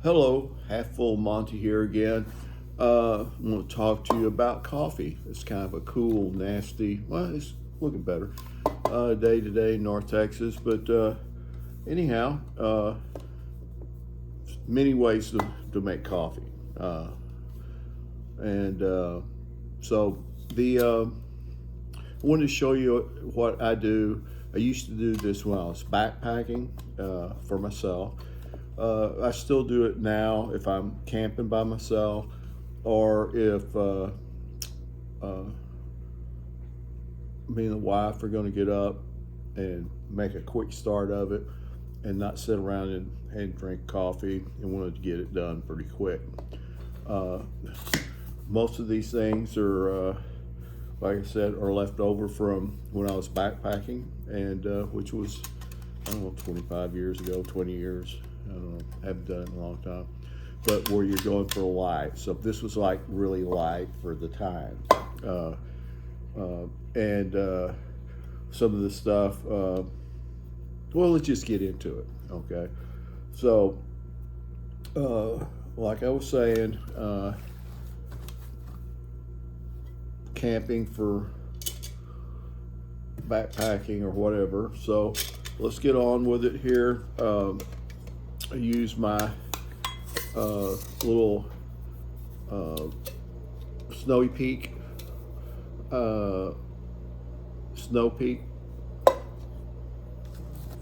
Hello, half full Monty here again. I'm going to talk to you about coffee. It's kind of a cool, nasty, well, it's looking better day to day in North Texas. But anyhow, many ways to make coffee. And so I wanted to show you what I do. I used to do this when I was backpacking for myself. I still do it now if I'm camping by myself or if me and the wife are going to get up and make a quick start of it and not sit around and drink coffee and wanted to get it done pretty quick. Uh, Most of these things are, like I said, are left over from when I was backpacking, and which was, I don't know, 25 years ago, 20 years. I don't know, I haven't done it in a long time. But where you're going for light. So this was like really light for the time. And some of the stuff, well, let's just get into it, okay? So, like I was saying, camping for backpacking or whatever. So let's get on with it here. I use my little Snowy Peak, Snow Peak.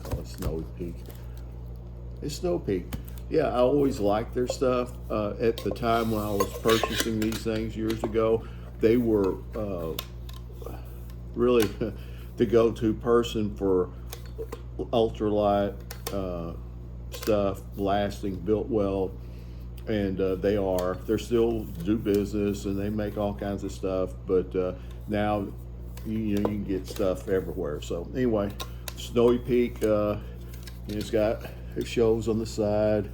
Call it Snowy Peak. It's Snow Peak. Yeah, I always liked their stuff. At the time when I was purchasing these things years ago, they were really the go-to person for ultralight stuff, lasting, built well, and they're still do business and they make all kinds of stuff. But now you can get stuff everywhere. So anyway, Snowy Peak, it shows on the side,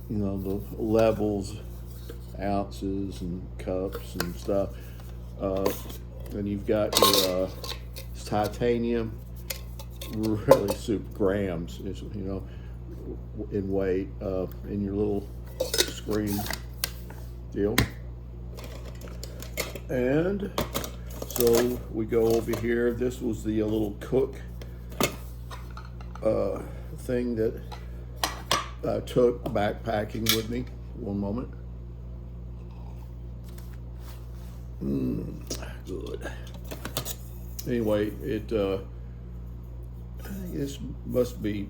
the levels, ounces and cups and stuff. And you've got your titanium, really super grams, in weight, in your little screen deal. And so we go over here. This was the little cook thing that I took backpacking with me. One moment. Good. Anyway, this must be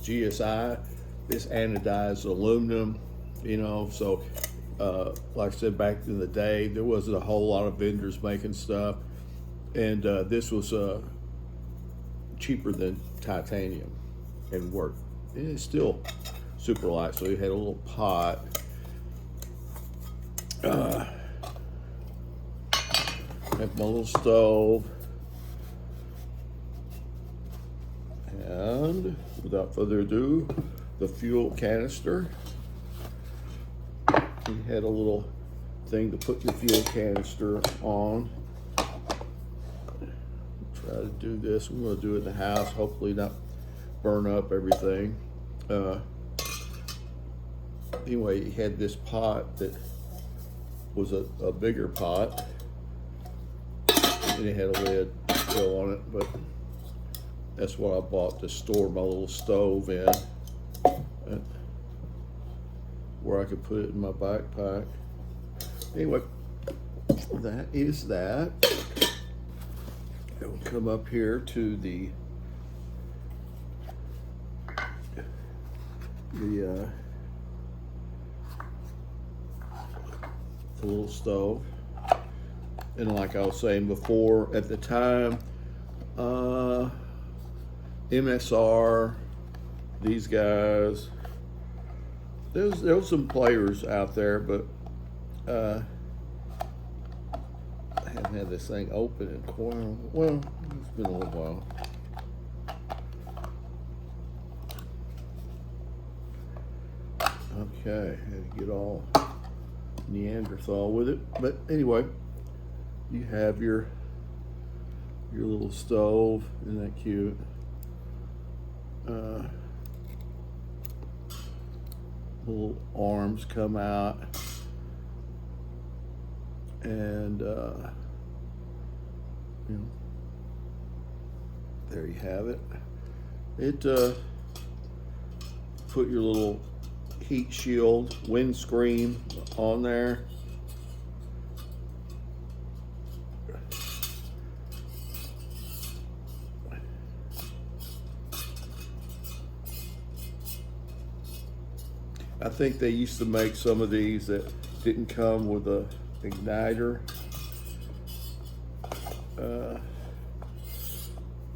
GSI. This anodized aluminum, So, like I said, back in the day, there wasn't a whole lot of vendors making stuff, and this was cheaper than titanium and worked. And it's still super light. So you had a little pot. Have my little stove, and without further ado, the fuel canister. You had a little thing to put your fuel canister on. Try to do this. I'm going to do it in the house, hopefully not burn up everything. Anyway, you had this pot that was a bigger pot, and it had a lid still on it, but that's what I bought to store my little stove in, where I could put it in my backpack. Anyway, that is that. We'll come up here to the little stove. And like I was saying before, at the time, MSR, these guys, there was some players out there, but I haven't had this thing open in quite a while. Well, it's been a little while. Okay, had to get all Neanderthal with it, but anyway, you have your little stove. Isn't that cute? little arms come out, and you know, there you have it. It put your little heat shield windscreen on there. I think they used to make some of these that didn't come with a igniter.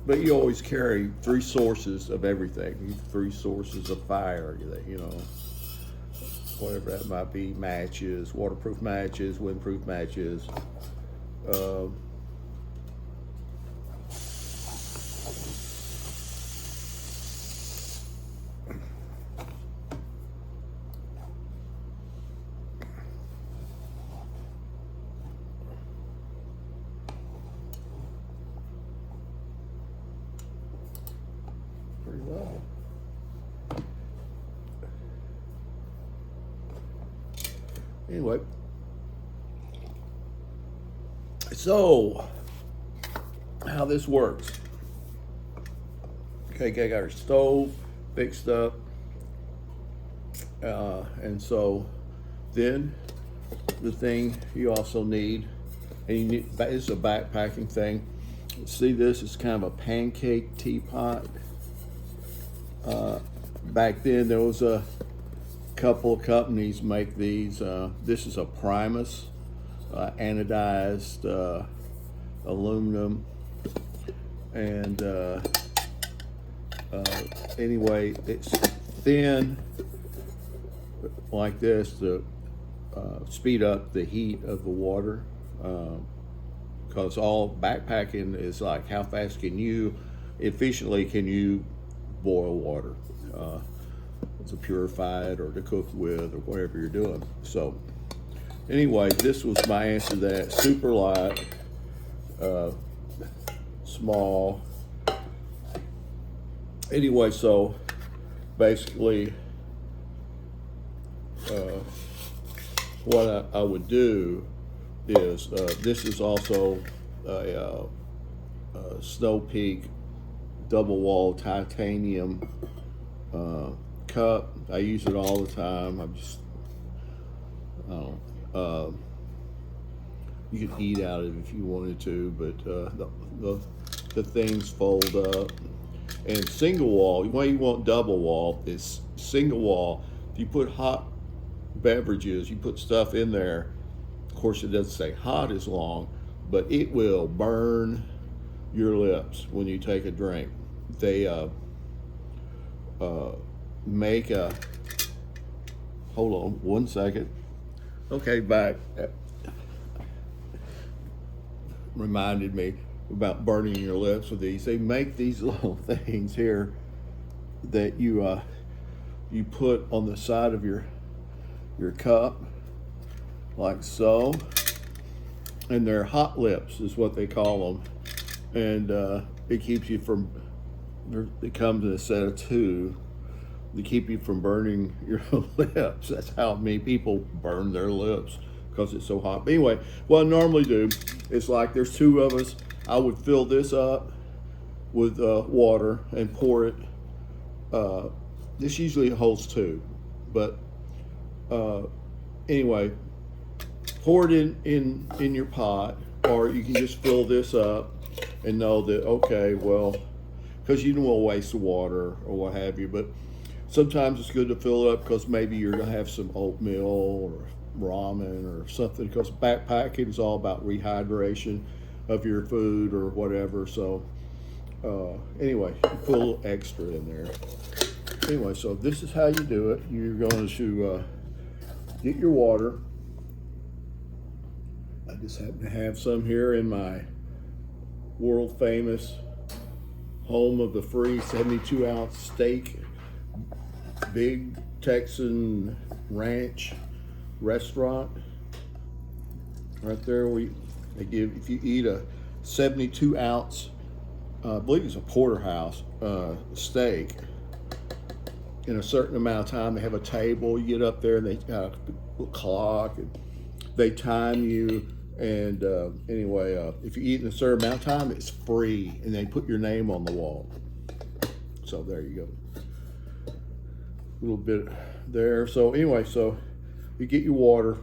But you always carry 3 sources of everything. 3 sources of fire, you know, whatever that might be, matches, waterproof matches, windproof matches. Pretty well. Anyway, so how this works. Okay, I got our stove fixed up, and so then the thing you also need, and you need, it's a backpacking thing. See, this is kind of a pancake teapot. Back then there was a couple of companies make these. This is a Primus, anodized aluminum, and anyway, it's thin like this to speed up the heat of the water, because all backpacking is like, how fast can you efficiently boil water to purify it or to cook with or whatever you're doing. So anyway, this was my answer to that. Super light, small. Anyway, so basically what I would do is, this is also a Snow Peak double wall titanium cup. I use it all the time. You could eat out of it if you wanted to, but the things fold up. And single wall, why you want double wall is single wall. If you put hot beverages, you put stuff in there, of course it doesn't say hot as long, but it will burn your lips when you take a drink. They make a, hold on one second. Okay, back. Reminded me about burning your lips with these. They make these little things here that you put on the side of your cup, like so, and they're hot lips is what they call them, and it keeps you from, it comes in a set of 2 to keep you from burning your lips. That's how many people burn their lips, because it's so hot. But anyway, what I normally do is, like, there's 2 of us. I would fill this up with water and pour it. This usually holds 2, but anyway, pour it in your pot, or you can just fill this up and know that, okay, well, because you don't want to waste the water or what have you, but sometimes it's good to fill it up because maybe you're going to have some oatmeal or ramen or something, because backpacking is all about rehydration of your food or whatever. So anyway, you put a little extra in there. Anyway, so this is how you do it. You're going to get your water. I just happen to have some here in my world famous home of the free 72-ounce steak, big Texan ranch restaurant. Right there, they give, if you eat a 72-ounce, I believe it's a porterhouse steak, in a certain amount of time. They have a table. You get up there and they a clock. And they time you. And anyway, if you eat in a certain amount of time, it's free. And they put your name on the wall. So there you go. A little bit there. So anyway, so you get your water.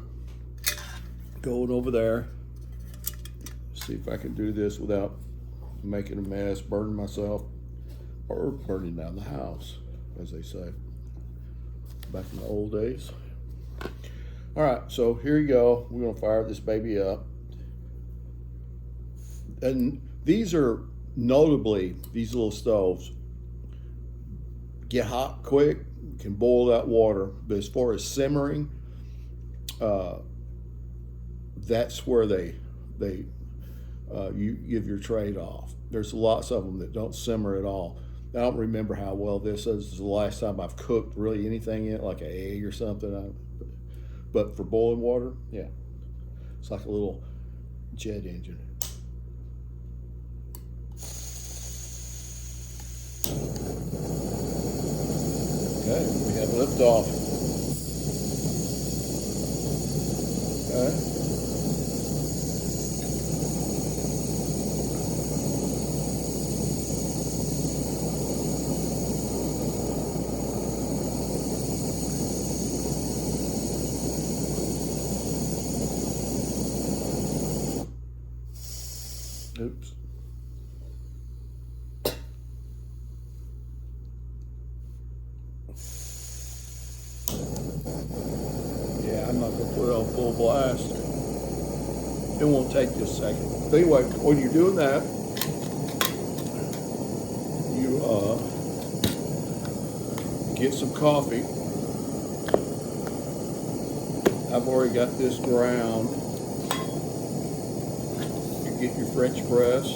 Going over there. See if I can do this without making a mess, burning myself, or burning down the house, as they say back in the old days. All right, so here you go. We're gonna fire this baby up. And these are notably, these little stoves get hot quick, can boil that water, but as far as simmering, that's where you give your trade off. There's lots of them that don't simmer at all. I don't remember how well this is. This is the last time I've cooked really anything in it, like an egg or something. But for boiling water, yeah, it's like a little jet engine. Okay, we have liftoff. Okay. Oops. Yeah, I'm not going to put it on full blast. It won't take just a second. But anyway, when you're doing that, you get some coffee. I've already got this ground. You get your French press.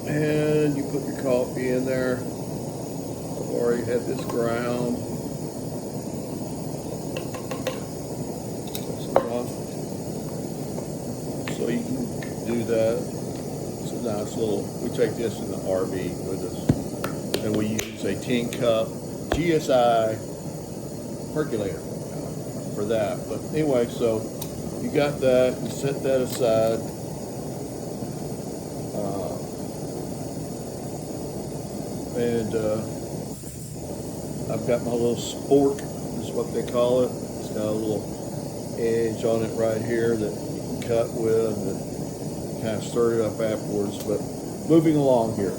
And you put your coffee in there. I've already had this ground. So you can do that. It's a nice little, we take this in the RV with us. And we use a tin cup GSI percolator for that. But anyway, so you got that, you set that aside. I've got my little spork, is what they call it. It's got a little edge on it right here that you can cut with and kind of stir it up afterwards. But moving along here.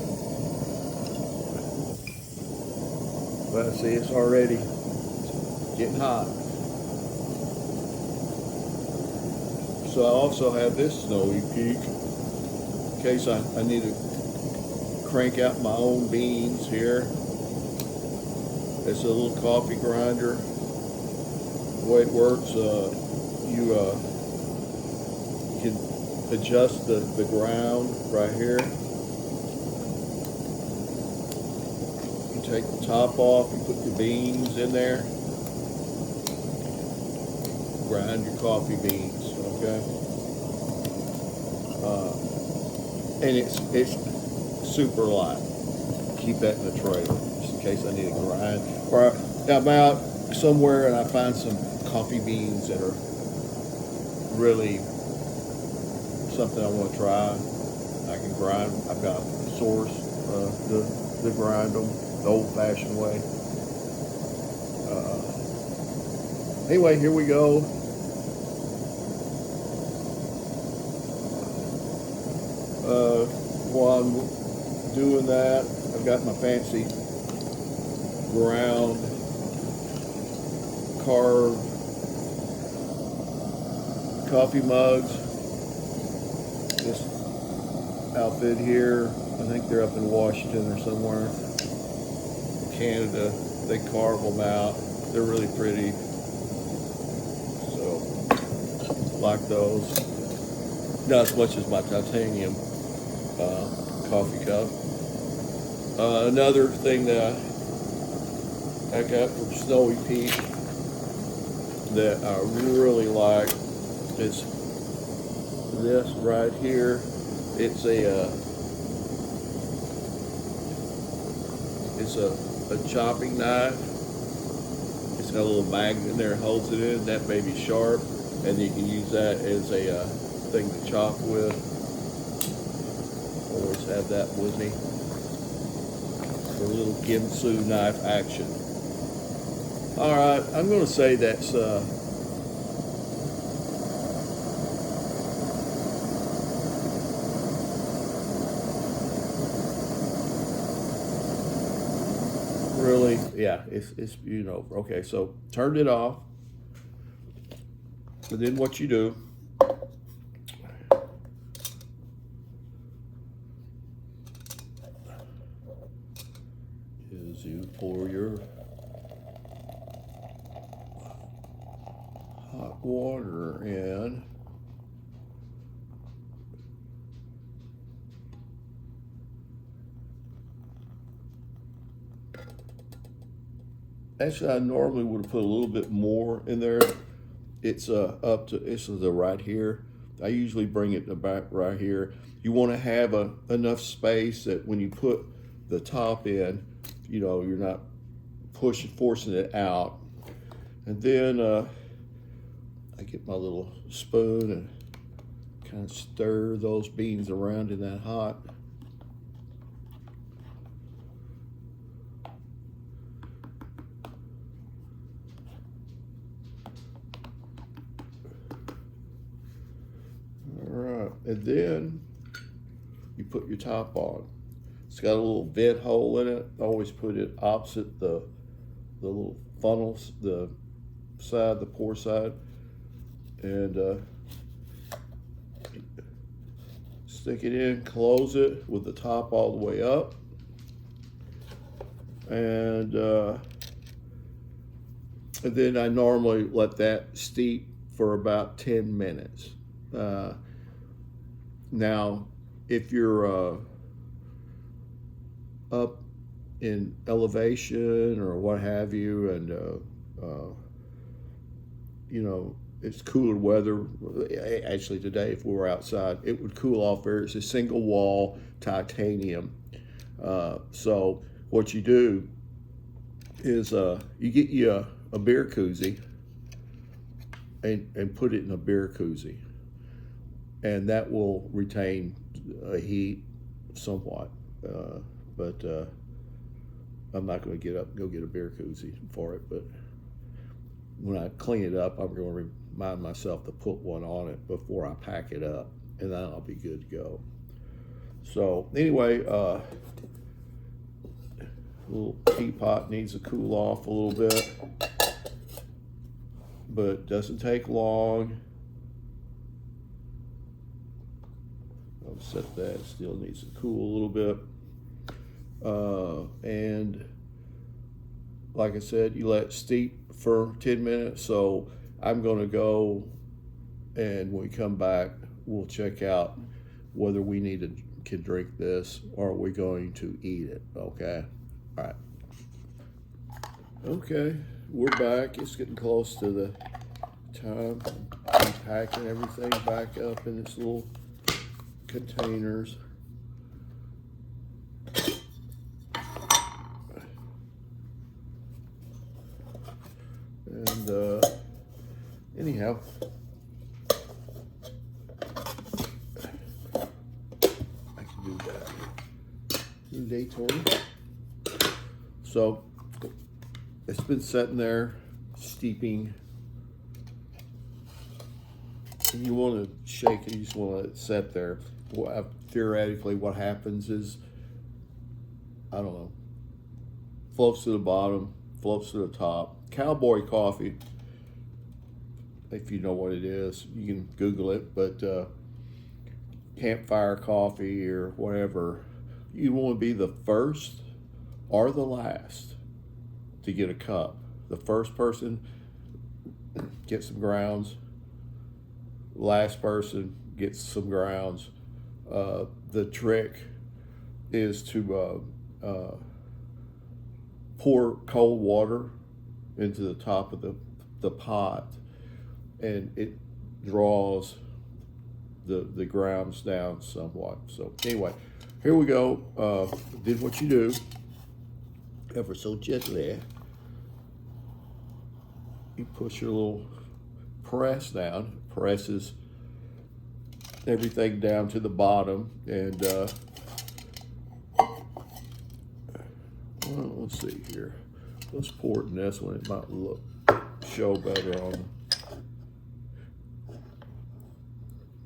But see, it's already getting hot. So I also have this snowy peak in case I need to crank out my own beans here. It's a little coffee grinder. The way it works, you can adjust the ground right here. You take the top off, you put your beans in there, grind your coffee beans, okay? And it's super light. Keep that in the trailer just in case I need to grind. Or I'm out somewhere and I find some coffee beans that are really something I want to try. I can grind. I've got a source to grind them the old-fashioned way. Anyway, here we go. While I'm doing that, I've got my fancy ground carved coffee mugs. This outfit here, I think they're up in Washington or somewhere. Canada, they carve them out. They're really pretty. So, like those. Not as much as my titanium coffee cup. Another thing that I got from Snowy Peak that I really like is this right here. It's a It's a chopping knife. It's got a little magnet in there that holds it in. That may be sharp, and you can use that as a thing to chop with. Always have that with me for a little Ginsu knife action. All right, I'm going to say that's really, yeah, it's okay. So turned it off, and then what you do is you pour your hot water in. Actually, I normally would have put a little bit more in there. It's up to, it's the right here. I usually bring it about right here. You want to have enough space that when you put the top in, you're not forcing it out. And then I get my little spoon and kind of stir those beans around in that hot. And then you put your top on. It's got a little vent hole in it. Always put it opposite the little funnels, the side, the pour side. And stick it in, close it with the top all the way up. And then I normally let that steep for about 10 minutes. Now, if you're up in elevation or what have you, and it's cooler weather. Actually, today, if we were outside, it would cool off very. It's a single wall titanium. So what you do is you get you a beer koozie and put it in a beer koozie. And that will retain heat somewhat, but I'm not going to get up and go get a beer koozie for it. But when I clean it up, I'm going to remind myself to put one on it before I pack it up, and then I'll be good to go. So anyway, little teapot needs to cool off a little bit, but it doesn't take long. I'll set that. It still needs to cool a little bit. And like I said, you let it steep for 10 minutes. So I'm going to go, and when we come back, we'll check out whether we can drink this or are we going to eat it. Okay. All right. Okay, we're back. It's getting close to the time. I'm packing everything back up in its little containers. And anyhow, I can do that. Daytona. So it's been sitting there steeping, and you want to shake it. You just want to let it sit there. Well, theoretically, what happens is, I don't know, floats to the bottom, floats to the top. Cowboy coffee, if you know what it is, you can Google it, but campfire coffee or whatever, you want to be the first or the last to get a cup. The first person gets some grounds, last person gets some grounds. The trick is to pour cold water into the top of the pot, and it draws the grounds down somewhat. So anyway, here we go. Did what you do. ever so gently. You push your little press down, presses everything down to the bottom, and well, let's see here. Let's pour it in this one. It might show better on.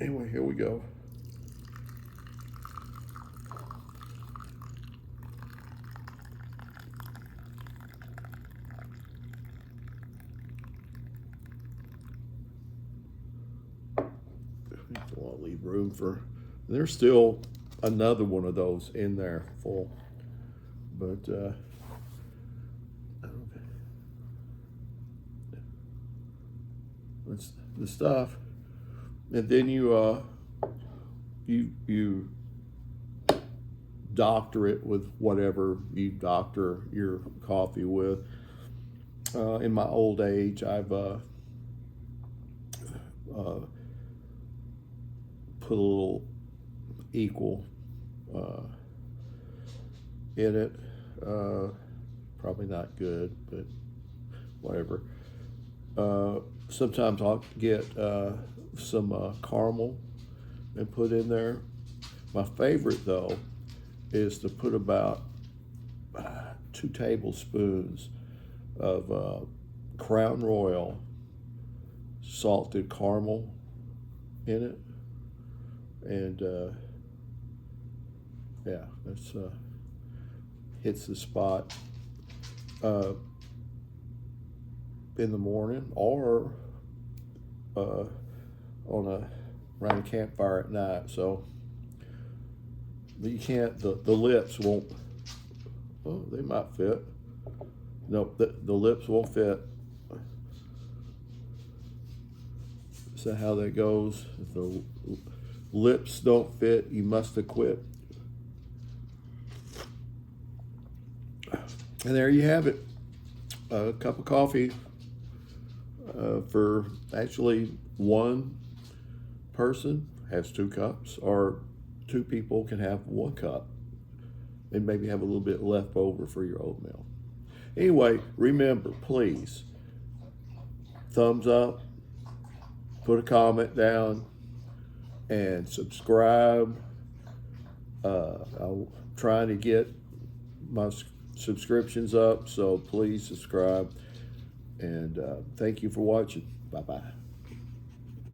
Anyway, here we go. I'll leave room for. There's still another one of those in there full, but that's the stuff. And then you doctor it with whatever you doctor your coffee with. In my old age, I've put a little equal in it. Probably not good, but whatever. Sometimes I'll get some caramel and put in there. My favorite, though, is to put about 2 tablespoons of Crown Royal salted caramel in it. And yeah, that's hits the spot in the morning, or around a campfire at night. So you can't, the lips won't, oh, they might fit. No, the lips won't fit. Is that how that goes? If the lips don't fit, you must have quit. And there you have it. A cup of coffee for actually one person has 2 cups, or 2 people can have 1 cup and maybe have a little bit left over for your oatmeal. Anyway, remember, please, thumbs up, put a comment down, and subscribe. I'm trying to get my subscriptions up, so please subscribe. And thank you for watching. Bye-bye.